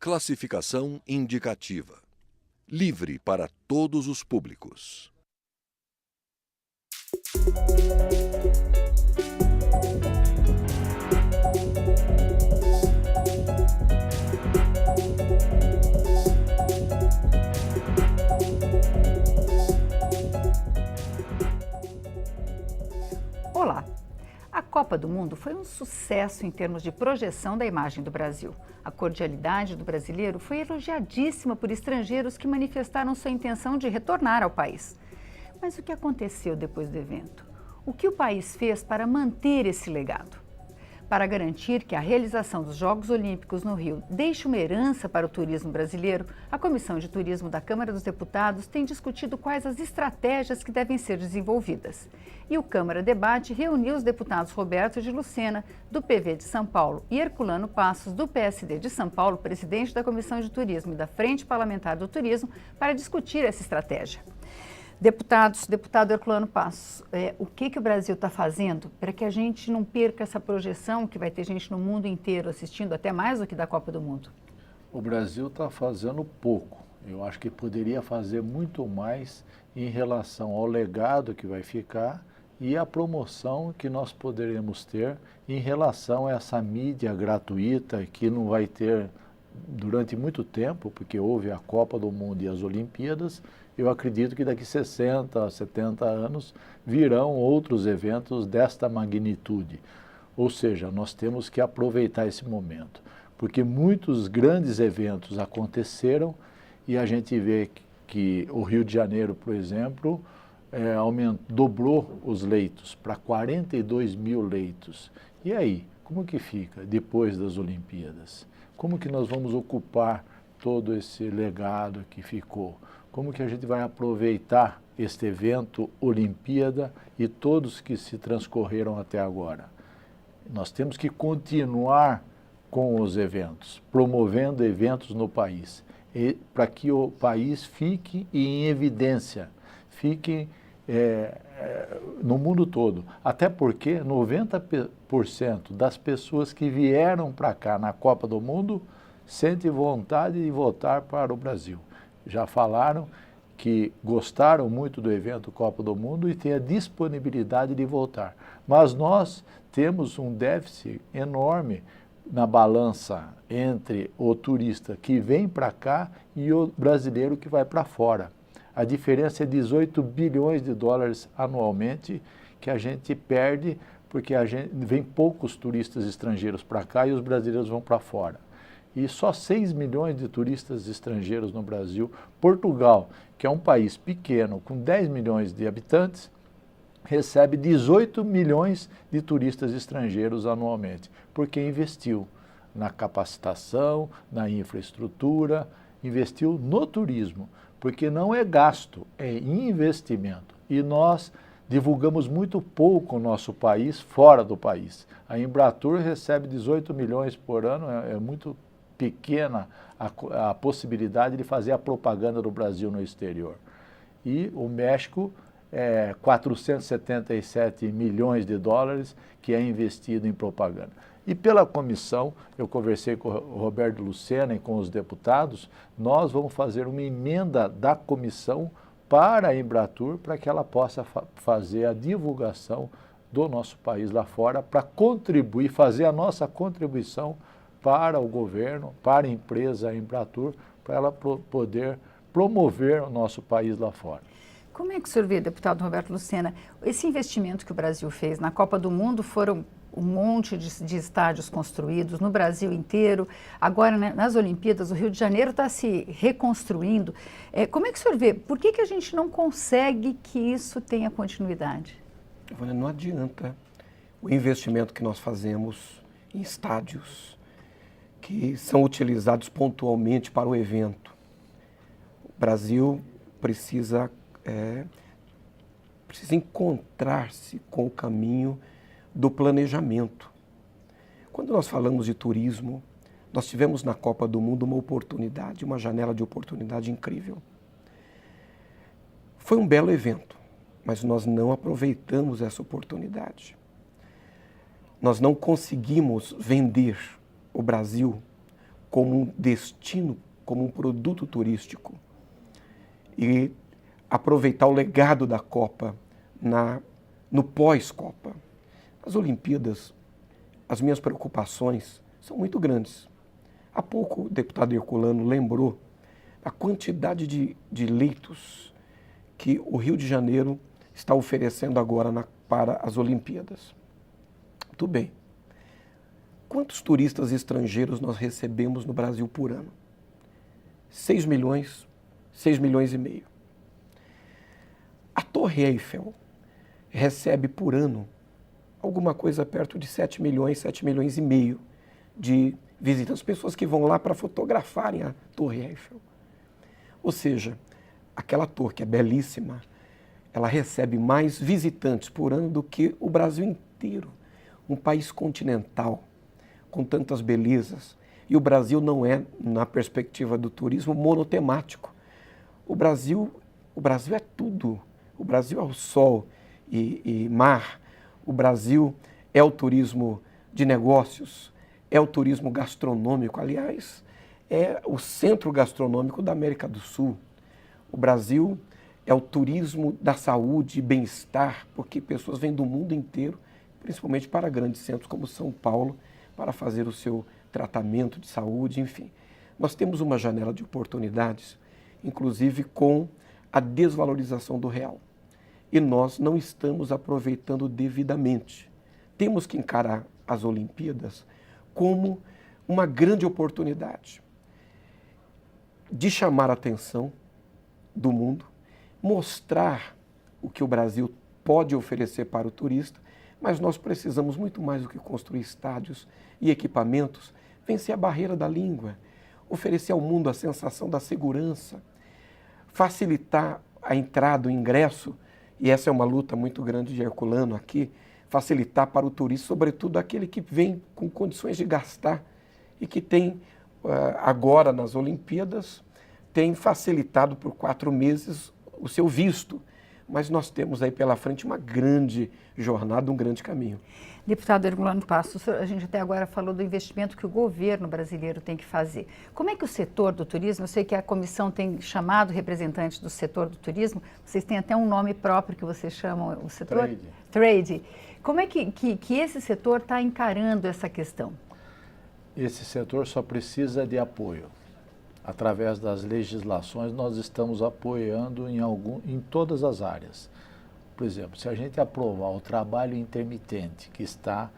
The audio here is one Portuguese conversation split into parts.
Classificação indicativa. Livre para todos os públicos. Olá! A Copa do Mundo foi um sucesso em termos de projeção da imagem do Brasil. A cordialidade do brasileiro foi elogiadíssima por estrangeiros que manifestaram sua intenção de retornar ao país. Mas o que aconteceu depois do evento? O que o país fez para manter esse legado? Para garantir que a realização dos Jogos Olímpicos no Rio deixe uma herança para o turismo brasileiro, a Comissão de Turismo da Câmara dos Deputados tem discutido quais as estratégias que devem ser desenvolvidas. E o Câmara Debate reuniu os deputados Roberto de Lucena, do PV de São Paulo, e Herculano Passos, do PSD de São Paulo, presidente da Comissão de Turismo e da Frente Parlamentar do Turismo, para discutir essa estratégia. Deputado Herculano Passos, o que o Brasil está fazendo para que a gente não perca essa projeção que vai ter gente no mundo inteiro assistindo, até mais do que da Copa do Mundo? O Brasil está fazendo pouco. Eu acho que poderia fazer muito mais em relação ao legado que vai ficar e a promoção que nós poderemos ter em relação a essa mídia gratuita que não vai ter durante muito tempo, porque houve a Copa do Mundo e as Olimpíadas. Eu acredito que daqui 60, 70 anos virão outros eventos desta magnitude. Ou seja, nós temos que aproveitar esse momento, porque muitos grandes eventos aconteceram e a gente vê que o Rio de Janeiro, por exemplo, dobrou os leitos para 42 mil leitos. E aí, como que fica depois das Olimpíadas? Como que nós vamos ocupar todo esse legado que ficou? Como que a gente vai aproveitar este evento Olimpíada e todos que se transcorreram até agora? Nós temos que continuar com os eventos, promovendo eventos no país, para que o país fique em evidência, fique no mundo todo. Até porque 90% das pessoas que vieram para cá na Copa do Mundo sentem vontade de voltar para o Brasil. Já falaram que gostaram muito do evento Copa do Mundo e têm a disponibilidade de voltar. Mas nós temos um déficit enorme na balança entre o turista que vem para cá e o brasileiro que vai para fora. A diferença é 18 bilhões de dólares anualmente que a gente perde porque vem poucos turistas estrangeiros para cá e os brasileiros vão para fora. E só 6 milhões de turistas estrangeiros no Brasil. Portugal, que é um país pequeno, com 10 milhões de habitantes, recebe 18 milhões de turistas estrangeiros anualmente, porque investiu na capacitação, na infraestrutura, investiu no turismo, porque não é gasto, é investimento. E nós divulgamos muito pouco o nosso país fora do país. A Embratur recebe 18 milhões por ano, é muito pequena a possibilidade de fazer a propaganda do Brasil no exterior. E o México, 477 milhões de dólares que é investido em propaganda. E pela comissão, eu conversei com o Roberto Lucena e com os deputados, nós vamos fazer uma emenda da comissão para a Embratur, para que ela possa fazer a divulgação do nosso país lá fora, para contribuir, fazer a nossa contribuição para o governo, para a empresa Embratur, para ela poder promover o nosso país lá fora. Como é que o senhor vê, deputado Roberto Lucena, esse investimento que o Brasil fez na Copa do Mundo? Foram um monte de estádios construídos no Brasil inteiro. Agora, né, nas Olimpíadas, o Rio de Janeiro está se reconstruindo. Como é que o senhor vê? Por que a gente não consegue que isso tenha continuidade? Não adianta o investimento que nós fazemos em estádios que são utilizados pontualmente para o evento. O Brasil precisa encontrar-se com o caminho do planejamento. Quando nós falamos de turismo, nós tivemos na Copa do Mundo uma oportunidade, uma janela de oportunidade incrível. Foi um belo evento, mas nós não aproveitamos essa oportunidade. Nós não conseguimos vender o Brasil como um destino, como um produto turístico e aproveitar o legado da Copa no pós-Copa. As Olimpíadas, as minhas preocupações são muito grandes. Há pouco o deputado Herculano lembrou a quantidade de leitos que o Rio de Janeiro está oferecendo agora para as Olimpíadas. Muito bem. Quantos turistas estrangeiros nós recebemos no Brasil por ano? 6 milhões, 6 milhões e meio. A Torre Eiffel recebe por ano alguma coisa perto de 7 milhões, 7 milhões e meio de visitantes, pessoas que vão lá para fotografarem a Torre Eiffel. Ou seja, aquela torre que é belíssima, ela recebe mais visitantes por ano do que o Brasil inteiro. Um país continental, com tantas belezas. E o Brasil não é, na perspectiva do turismo, monotemático. O Brasil é tudo. O Brasil é o sol e mar. O Brasil é o turismo de negócios, é o turismo gastronômico. Aliás, é o centro gastronômico da América do Sul. O Brasil é o turismo da saúde e bem-estar, porque pessoas vêm do mundo inteiro, principalmente para grandes centros como São Paulo, para fazer o seu tratamento de saúde, enfim. Nós temos uma janela de oportunidades, inclusive com a desvalorização do real. E nós não estamos aproveitando devidamente. Temos que encarar as Olimpíadas como uma grande oportunidade de chamar a atenção do mundo, mostrar o que o Brasil pode oferecer para o turista, mas nós precisamos muito mais do que construir estádios e equipamentos, vencer a barreira da língua, oferecer ao mundo a sensação da segurança, facilitar a entrada, o ingresso, e essa é uma luta muito grande de Herculano aqui, facilitar para o turista, sobretudo aquele que vem com condições de gastar e que tem, agora nas Olimpíadas, tem facilitado por 4 meses o seu visto. Mas nós temos aí pela frente uma grande jornada, um grande caminho. Deputado Herculano Passos, a gente até agora falou do investimento que o governo brasileiro tem que fazer. Como é que o setor do turismo, eu sei que a comissão tem chamado representantes do setor do turismo, vocês têm até um nome próprio que vocês chamam o setor? Trade. Como é que esse setor está encarando essa questão? Esse setor só precisa de apoio. Através das legislações, nós estamos apoiando em todas as áreas. Por exemplo, se a gente aprovar o trabalho intermitente, que está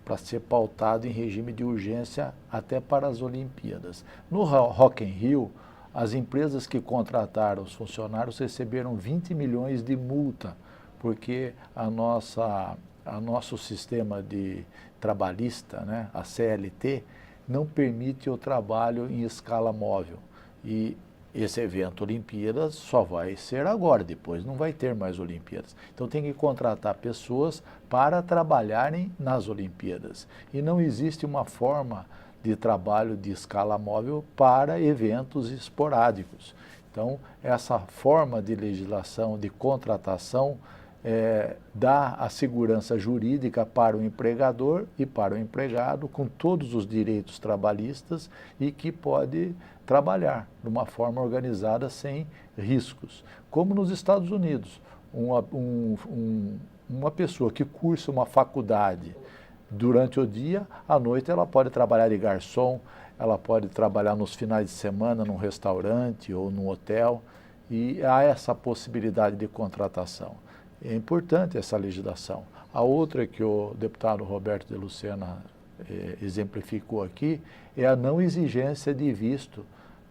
para ser pautado em regime de urgência até para as Olimpíadas. No Rock in Rio, as empresas que contrataram os funcionários receberam 20 milhões de multa, porque nosso sistema de trabalhista, né, a CLT, não permite o trabalho em escala móvel. E esse evento Olimpíadas só vai ser agora, depois não vai ter mais Olimpíadas. Então tem que contratar pessoas para trabalharem nas Olimpíadas. E não existe uma forma de trabalho de escala móvel para eventos esporádicos. Então essa forma de legislação, de contratação, dá a segurança jurídica para o empregador e para o empregado, com todos os direitos trabalhistas e que pode trabalhar de uma forma organizada sem riscos. Como nos Estados Unidos, uma pessoa que cursa uma faculdade durante o dia, à noite ela pode trabalhar de garçom, ela pode trabalhar nos finais de semana num restaurante ou num hotel, e há essa possibilidade de contratação. É importante essa legislação. A outra que o deputado Roberto de Lucena exemplificou aqui é a não exigência de visto.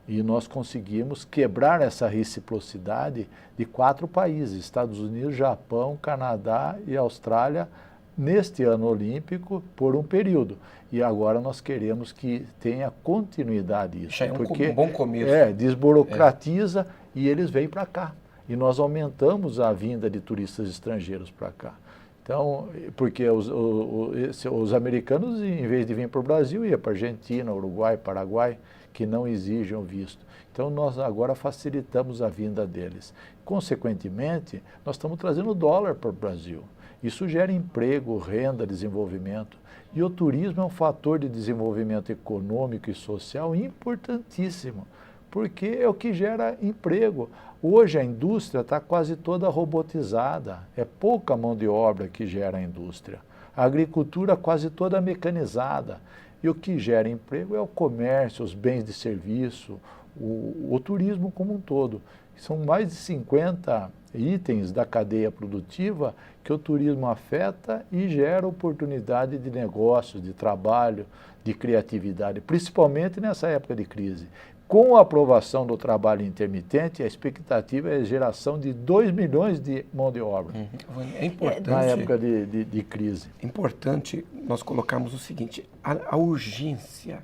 E nós conseguimos quebrar essa reciprocidade de 4 países, Estados Unidos, Japão, Canadá e Austrália, neste ano olímpico, por um período. E agora nós queremos que tenha continuidade isso. Já é um bom começo. Desburocratiza e eles vêm para cá. E nós aumentamos a vinda de turistas estrangeiros para cá. Então, porque os americanos, em vez de vir para o Brasil, iam para a Argentina, Uruguai, Paraguai, que não exigem o visto. Então, nós agora facilitamos a vinda deles. Consequentemente, nós estamos trazendo dólar para o Brasil. Isso gera emprego, renda, desenvolvimento. E o turismo é um fator de desenvolvimento econômico e social importantíssimo, porque é o que gera emprego. Hoje a indústria está quase toda robotizada, é pouca mão de obra que gera a indústria. A agricultura quase toda mecanizada. E o que gera emprego é o comércio, os bens de serviço, o turismo como um todo. São mais de 50 itens da cadeia produtiva que o turismo afeta e gera oportunidade de negócio, de trabalho, de criatividade, principalmente nessa época de crise. Com a aprovação do trabalho intermitente, a expectativa é a geração de 2 milhões de mão de obra. É importante, na época de crise. É importante nós colocarmos o seguinte, a urgência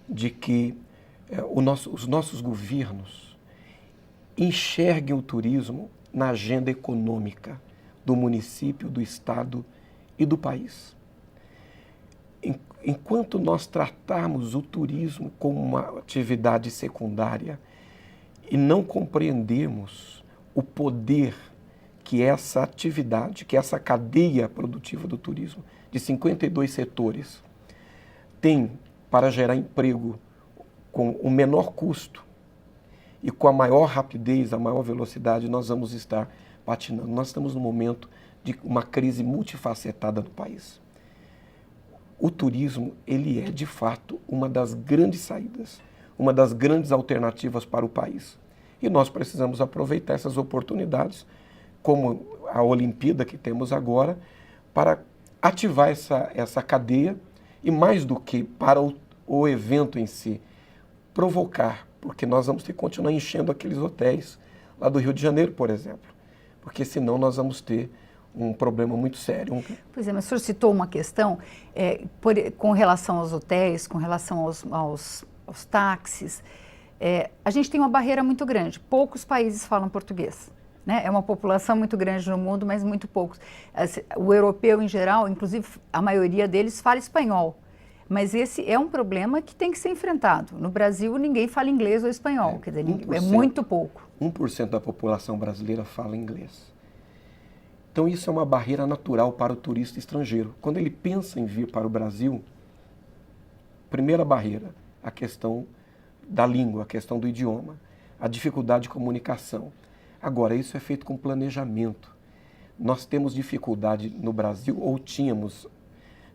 de que os nossos governos enxerguem o turismo na agenda econômica do município, do estado e do país. Enquanto nós tratarmos o turismo como uma atividade secundária e não compreendermos o poder que essa atividade, que essa cadeia produtiva do turismo, de 52 setores, tem para gerar emprego com o menor custo e com a maior rapidez, a maior velocidade, nós vamos estar patinando. Nós estamos num momento de uma crise multifacetada no país. O turismo, ele é, de fato, uma das grandes saídas, uma das grandes alternativas para o país. E nós precisamos aproveitar essas oportunidades, como a Olimpíada que temos agora, para ativar essa cadeia e, mais do que para o evento em si, provocar, porque nós vamos ter que continuar enchendo aqueles hotéis lá do Rio de Janeiro, por exemplo, porque senão nós vamos ter um problema muito sério. Pois é, mas o senhor citou uma questão com relação aos hotéis, com relação aos táxis. A gente tem uma barreira muito grande. Poucos países falam português, né? É uma população muito grande no mundo, mas muito poucos. O europeu, em geral, inclusive a maioria deles fala espanhol. Mas esse é um problema que tem que ser enfrentado. No Brasil, ninguém fala inglês ou espanhol, quer dizer, é muito pouco. 1% da população brasileira fala inglês. Então isso é uma barreira natural para o turista estrangeiro. Quando ele pensa em vir para o Brasil, primeira barreira, a questão da língua, a questão do idioma, a dificuldade de comunicação. Agora, isso é feito com planejamento. Nós temos dificuldade no Brasil, ou tínhamos,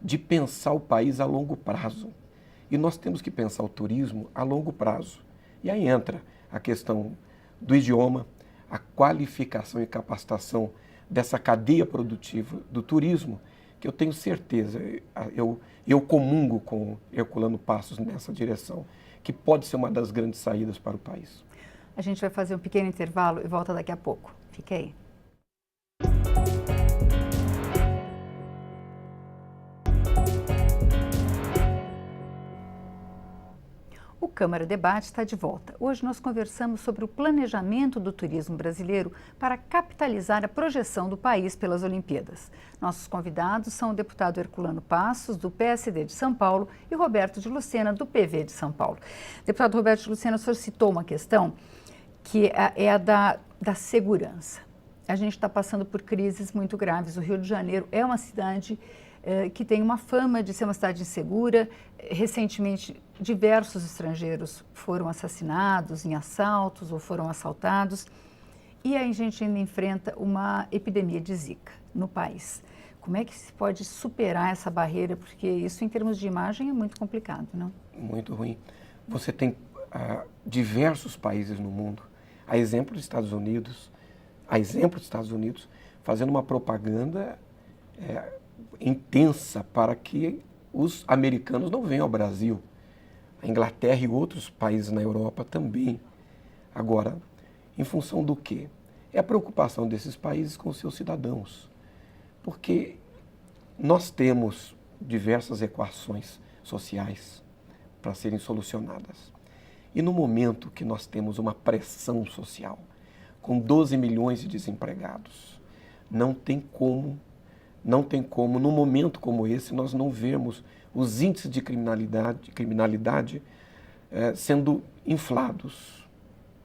de pensar o país a longo prazo. E nós temos que pensar o turismo a longo prazo. E aí entra a questão do idioma, a qualificação e capacitação dessa cadeia produtiva do turismo, que eu tenho certeza, eu comungo com Herculano Passos nessa direção, que pode ser uma das grandes saídas para o país. A gente vai fazer um pequeno intervalo e volta daqui a pouco. Fique aí. O Câmara Debate está de volta. Hoje nós conversamos sobre o planejamento do turismo brasileiro para capitalizar a projeção do país pelas Olimpíadas. Nossos convidados são o deputado Herculano Passos, do PSD de São Paulo, e Roberto de Lucena, do PV de São Paulo. Deputado Roberto de Lucena, o senhor citou uma questão que é a da segurança. A gente está passando por crises muito graves. O Rio de Janeiro é uma cidade que tem uma fama de ser uma cidade insegura. Recentemente, diversos estrangeiros foram assassinados em assaltos ou foram assaltados. E aí a gente ainda enfrenta uma epidemia de Zika no país. Como é que se pode superar essa barreira? Porque isso, em termos de imagem, é muito complicado, não? Muito ruim. Você tem diversos países no mundo, a exemplo dos Estados Unidos, fazendo uma propaganda intensa para que os americanos não venham ao Brasil. A Inglaterra e outros países na Europa também. Agora, em função do quê? É a preocupação desses países com os seus cidadãos. Porque nós temos diversas equações sociais para serem solucionadas. E no momento que nós temos uma pressão social, com 12 milhões de desempregados, não tem como, num momento como esse, nós não vermos os índices de criminalidade sendo inflados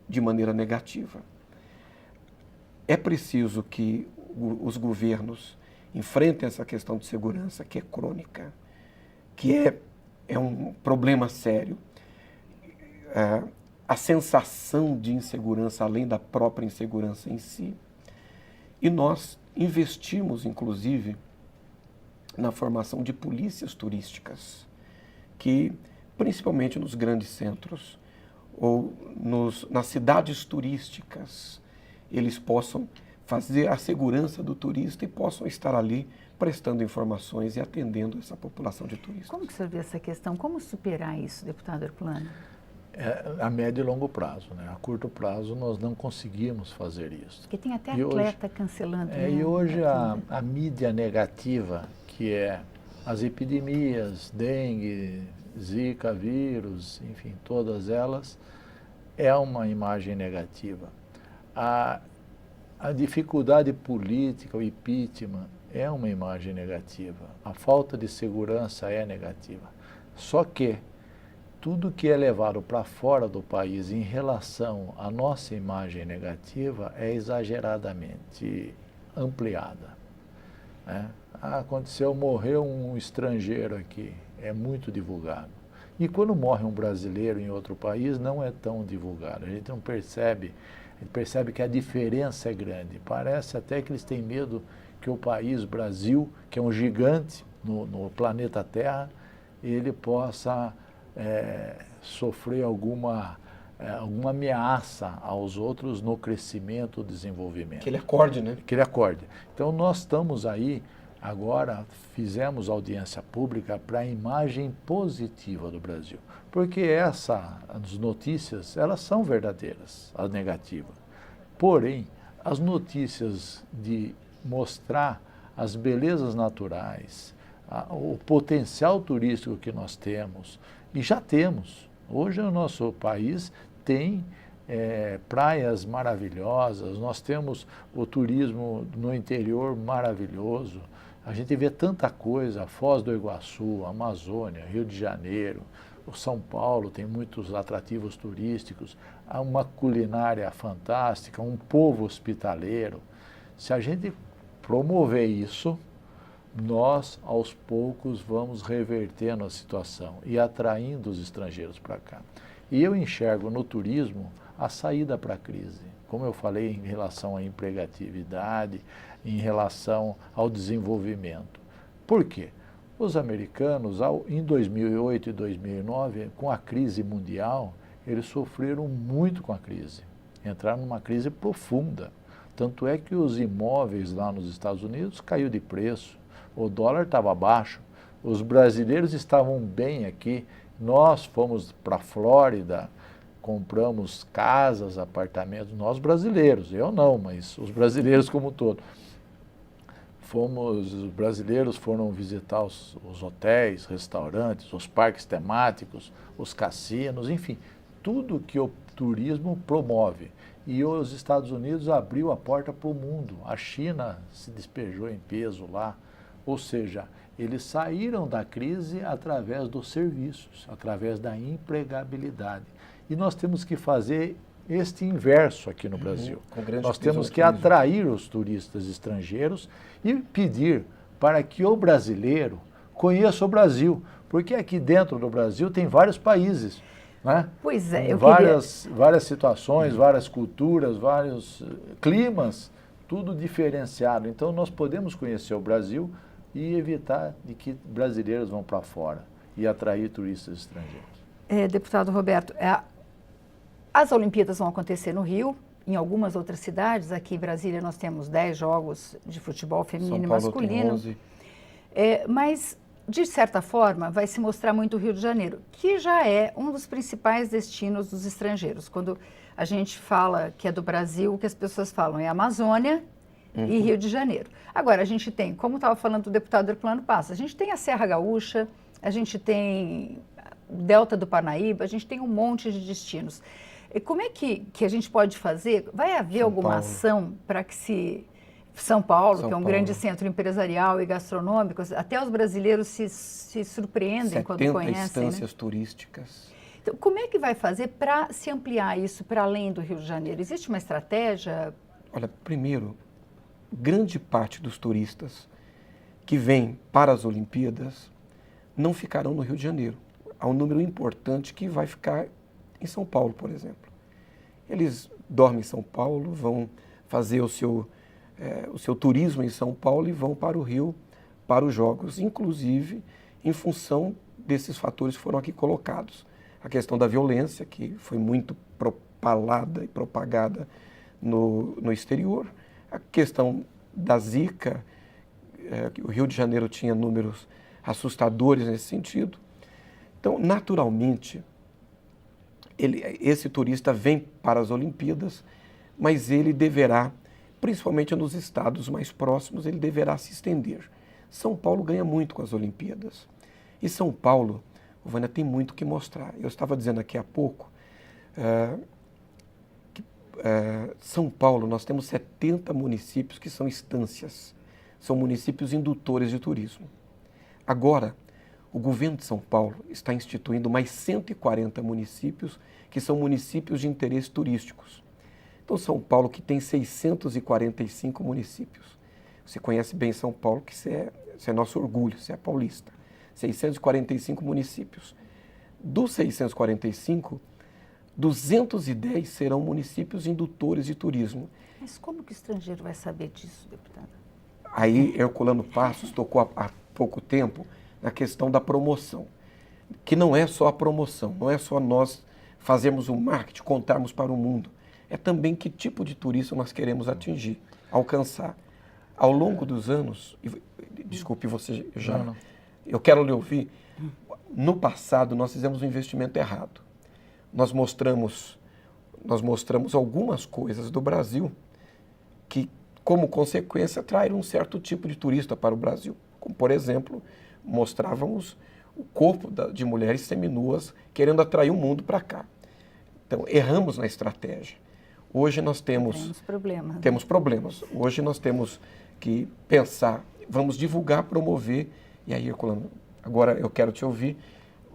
de maneira negativa. É preciso que os governos enfrentem essa questão de segurança, que é crônica. que é um problema sério. A sensação de insegurança, além da própria insegurança em si. E nós investimos, inclusive, na formação de polícias turísticas, que, principalmente nos grandes centros ou nas cidades turísticas, eles possam fazer a segurança do turista e possam estar ali prestando informações e atendendo essa população de turistas. Como que o senhor vê essa questão? Como superar isso, deputado Herculano? A médio e longo prazo, né? A curto prazo nós não conseguimos fazer isso. Porque tem até E atleta hoje, cancelando. E hoje a mídia negativa, que é as epidemias, dengue, zika, vírus, enfim, todas elas, é uma imagem negativa. A dificuldade política, o impeachment, é uma imagem negativa. A falta de segurança é negativa. Só que tudo que é levado para fora do país em relação à nossa imagem negativa é exageradamente ampliada, né? Morreu um estrangeiro aqui, é muito divulgado. E quando morre um brasileiro em outro país, não é tão divulgado. A gente não percebe, a gente percebe que a diferença é grande. Parece até que eles têm medo que o país, Brasil, que é um gigante no planeta Terra, ele possa sofrer alguma ameaça aos outros no crescimento, desenvolvimento. Que ele acorde, né? Que ele acorde. Então nós estamos aí, agora fizemos audiência pública para a imagem positiva do Brasil. Porque as notícias, elas são verdadeiras, as negativas. Porém, as notícias de mostrar as belezas naturais, o potencial turístico que nós temos, e já temos. Hoje o nosso país tem praias maravilhosas, nós temos o turismo no interior maravilhoso, a gente vê tanta coisa, Foz do Iguaçu, Amazônia, Rio de Janeiro, o São Paulo tem muitos atrativos turísticos, há uma culinária fantástica, um povo hospitaleiro. Se a gente promover isso, nós, aos poucos, vamos revertendo a situação e atraindo os estrangeiros para cá. E eu enxergo no turismo a saída para a crise, como eu falei em relação à empregatividade, em relação ao desenvolvimento. Por quê? Os americanos, em 2008 e 2009, com a crise mundial, eles sofreram muito com a crise, entraram numa crise profunda. Tanto é que os imóveis lá nos Estados Unidos caiu de preço, o dólar estava baixo, os brasileiros estavam bem aqui, nós fomos para a Flórida, compramos casas, apartamentos, nós brasileiros, eu não, mas os brasileiros como um todo. Os brasileiros foram visitar os hotéis, restaurantes, os parques temáticos, os cassinos, enfim, tudo que o turismo promove. E os Estados Unidos abriu a porta para o mundo, a China se despejou em peso lá, ou seja, eles saíram da crise através dos serviços, através da empregabilidade. E nós temos que fazer este inverso aqui no Brasil. Nós temos que atrair os turistas estrangeiros e pedir para que o brasileiro conheça o Brasil, porque aqui dentro do Brasil tem vários países, né? Pois é, várias situações, várias culturas, vários climas, tudo diferenciado. Então nós podemos conhecer o Brasil e evitar de que brasileiros vão para fora e atrair turistas estrangeiros. Deputado Roberto, as Olimpíadas vão acontecer no Rio, em algumas outras cidades. Aqui em Brasília nós temos 10 jogos de futebol feminino e masculino. Tem 11. Mas, de certa forma, vai se mostrar muito o Rio de Janeiro, que já é um dos principais destinos dos estrangeiros. Quando a gente fala que é do Brasil, o que as pessoas falam é Amazônia e Rio de Janeiro. Agora, a gente tem, como estava falando o deputado Herculano Passos, a gente tem a Serra Gaúcha, a gente tem o Delta do Parnaíba, a gente tem um monte de destinos. E como é que a gente pode fazer? Vai haver alguma ação para que São Paulo, que é um grande centro empresarial e gastronômico, até os brasileiros se surpreendem quando conhecem. 70 instâncias turísticas. Então, como é que vai fazer para se ampliar isso para além do Rio de Janeiro? Existe uma estratégia? Olha, primeiro, grande parte dos turistas que vêm para as Olimpíadas não ficarão no Rio de Janeiro. Há um número importante que vai ficar em São Paulo, por exemplo. Eles dormem em São Paulo, vão fazer o seu turismo em São Paulo e vão para o Rio para os Jogos, inclusive em função desses fatores que foram aqui colocados. A questão da violência, que foi muito propalada e propagada no exterior, a questão da Zika, o Rio de Janeiro tinha números assustadores nesse sentido. Então, naturalmente, esse turista vem para as Olimpíadas, mas ele deverá, principalmente nos estados mais próximos, ele deverá se estender. São Paulo ganha muito com as Olimpíadas. E São Paulo, Vânia, tem muito que mostrar. Eu estava dizendo aqui há pouco que São Paulo, nós temos 70 municípios que são estâncias, são municípios indutores de turismo. Agora, o governo de São Paulo está instituindo mais 140 municípios que são municípios de interesse turísticos. Então, São Paulo, que tem 645 municípios. Você conhece bem São Paulo, que isso é nosso orgulho, você é paulista. 645 municípios. Dos 645, 210 serão municípios indutores de turismo. Mas como que o estrangeiro vai saber disso, deputada? Aí, Herculano Passos tocou há pouco tempo na questão da promoção, que não é só a promoção, não é só nós fazermos o marketing, contarmos para o mundo, é também que tipo de turista nós queremos atingir, alcançar. Ao longo dos anos, desculpe você já, Não. Eu quero lhe ouvir, no passado nós fizemos um investimento errado. Nós mostramos algumas coisas do Brasil que, como consequência, atraíram um certo tipo de turista para o Brasil. Como, por exemplo, mostrávamos o corpo de mulheres seminuas querendo atrair o mundo para cá. Então, erramos na estratégia. Hoje nós temos problemas. Hoje nós temos que pensar, vamos divulgar, promover. E aí, Herculano, agora eu quero te ouvir,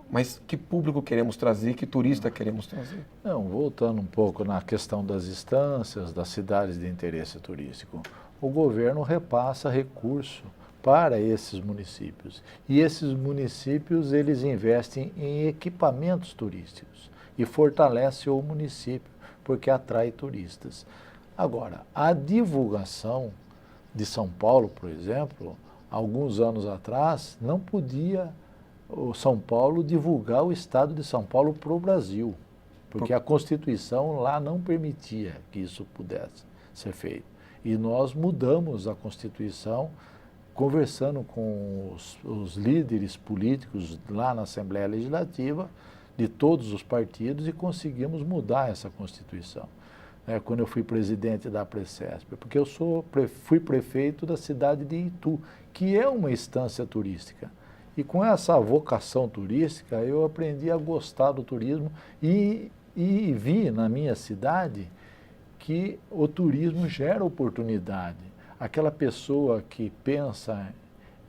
mas que público queremos trazer, que turista queremos trazer? Não, voltando um pouco na questão das estâncias, das cidades de interesse turístico, o governo repassa recurso para esses municípios. E esses municípios, eles investem em equipamentos turísticos e fortalece o município, porque atrai turistas. Agora, a divulgação de São Paulo, por exemplo, alguns anos atrás, não podia o São Paulo divulgar o estado de São Paulo para o Brasil, porque a Constituição lá não permitia que isso pudesse ser feito. E nós mudamos a Constituição, conversando com os líderes políticos lá na Assembleia Legislativa, de todos os partidos, e conseguimos mudar essa Constituição. Quando eu fui presidente da Precesp, porque eu fui prefeito da cidade de Itu, que é uma estância turística. E com essa vocação turística, eu aprendi a gostar do turismo e vi na minha cidade que o turismo gera oportunidade. Aquela pessoa que pensa,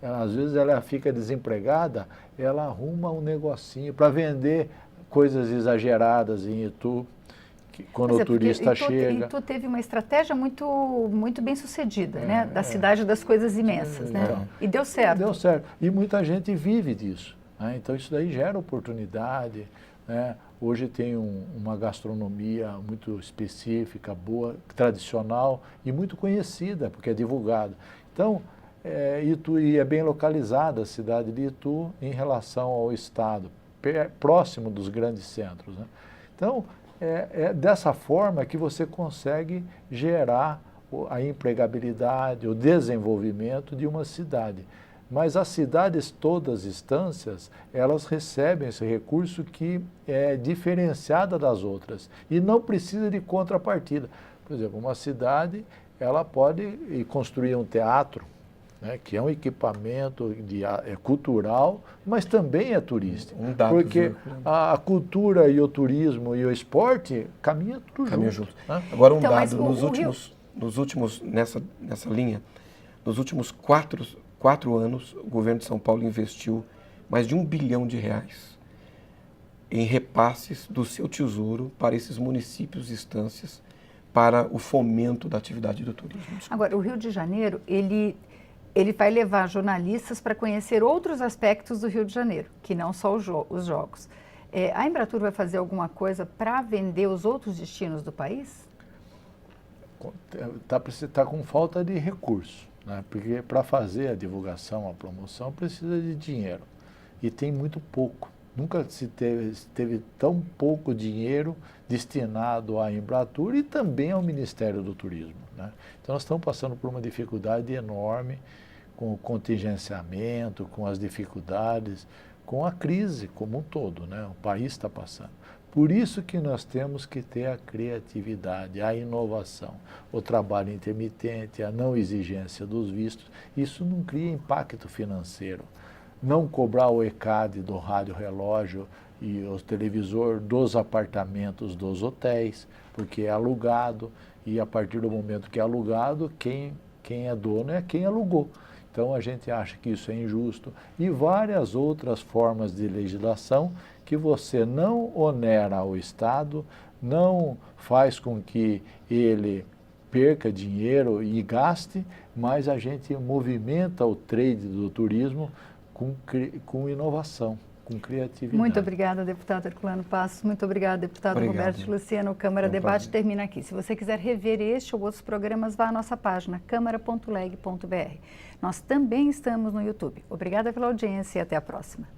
às vezes ela fica desempregada, ela arruma um negocinho para vender coisas exageradas em Itu, quando o turista chega. Itu teve uma estratégia muito bem sucedida, né? Da cidade das coisas imensas, né? E deu certo. Deu certo. E muita gente vive disso, né? Então isso daí gera oportunidade, né? Hoje tem uma gastronomia muito específica, boa, tradicional e muito conhecida, porque é divulgada. Então, Itu, e é bem localizada a cidade de Itu em relação ao estado, próximo dos grandes centros, né? Então, é dessa forma que você consegue gerar a empregabilidade, o desenvolvimento de uma cidade. Mas as cidades, todas as instâncias, elas recebem esse recurso que é diferenciado das outras e não precisa de contrapartida. Por exemplo, uma cidade, ela pode construir um teatro, né, que é um equipamento cultural, mas também é turístico. Porque a cultura e o turismo e o esporte caminham tudo junto. Né? Agora então, dado, nos últimos nessa linha, nos últimos quatro anos, o governo de São Paulo investiu mais de R$1 bilhão em repasses do seu tesouro para esses municípios e instâncias para o fomento da atividade do turismo. Agora, o Rio de Janeiro, ele Ele vai levar jornalistas para conhecer outros aspectos do Rio de Janeiro, que não só os jogos. A Embratur vai fazer alguma coisa para vender os outros destinos do país? Tá com falta de recurso, né? Porque para fazer a divulgação, a promoção, precisa de dinheiro. E tem muito pouco. Nunca se teve tão pouco dinheiro destinado à Embratur e também ao Ministério do Turismo, né? Então nós estamos passando por uma dificuldade enorme com o contingenciamento, com as dificuldades, com a crise como um todo, né? O país está passando. Por isso que nós temos que ter a criatividade, a inovação, o trabalho intermitente, a não exigência dos vistos. Isso não cria impacto financeiro. Não cobrar o ECAD do rádio relógio e o televisor dos apartamentos dos hotéis, porque é alugado, e a partir do momento que é alugado, quem é dono é quem alugou. Então a gente acha que isso é injusto, e várias outras formas de legislação que você não onera o Estado, não faz com que ele perca dinheiro e gaste, mas a gente movimenta o trade do turismo com inovação, com criatividade. Muito obrigada, deputado Herculano Passos. Muito obrigada, deputado Roberto de Luciano. O Câmara Debate termina aqui. Se você quiser rever este ou outros programas, vá à nossa página, câmara.leg.br. Nós também estamos no YouTube. Obrigada pela audiência e até a próxima.